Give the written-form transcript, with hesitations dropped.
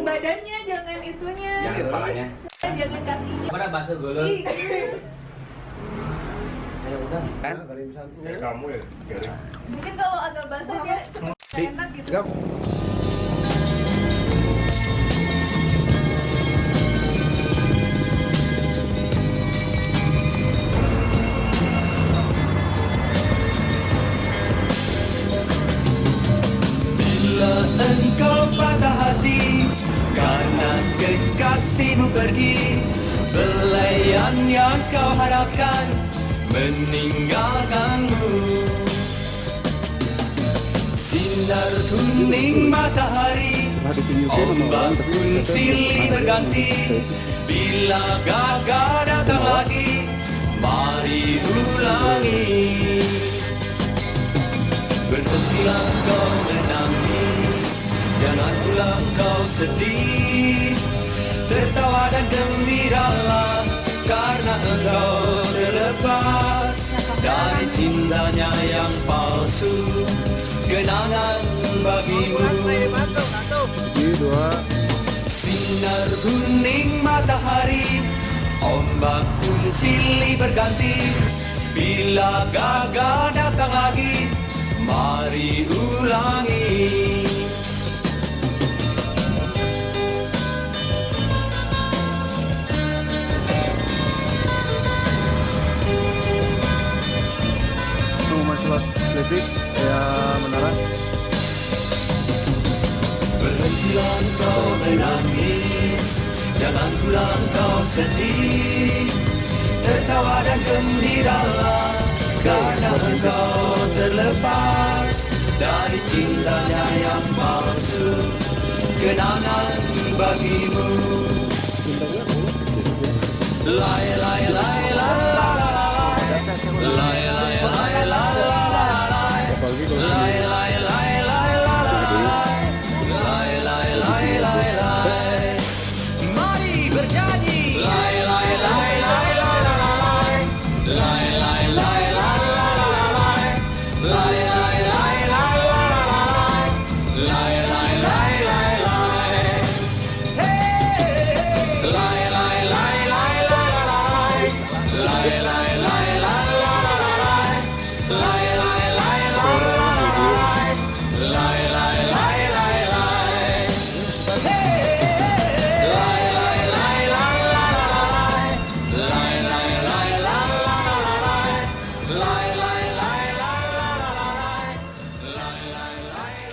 badannya, jangan itunya. Jangan kepalanya. Jangan kakinya. Mana bakso golol? Ih, Ayo udah kan. Kamu ya. mungkin kalau agak basah dia cepet enak gitu. Bila engkau patah hati karena kekasihmu pergi, belayan yang kau harapkan meninggalkanmu. Sinar kuning matahari, ombak pun silih berganti. Bila gagal datang lagi, mari ulangi. Berhentilah kau menangis, jangan pula kau sedih. Tertawa dan gembiralah, karena engkau terlepas dari cintanya yang palsu. Kenangan bagimu. Sinar kuning matahari, ombak pun silih berganti. Bila gagal datang lagi, mari ulangi. Rumah slot listrik ya menara. Berhentilah kau menangis, jangan pula kau sedih. Tertawa dan gembiralah, karena engkau terlepas dari cintanya yang palsu. Kenangan bagimu. Lai lai lai lai lai lai lai lai lai lai lai lai lai lai lai lai. Mari bernyanyi. Lai lai lai lai lai lai lai lai lai lai lai lai lai lai lai lai lai lai lai. Hey, lai lai lai lai lai lai lai lai lai lai lai lai lai lai lai lai lai lai. Hey, lai lai lai lai lai lai lai lai lai lai lai lai lai lai lai lai lai lai lai.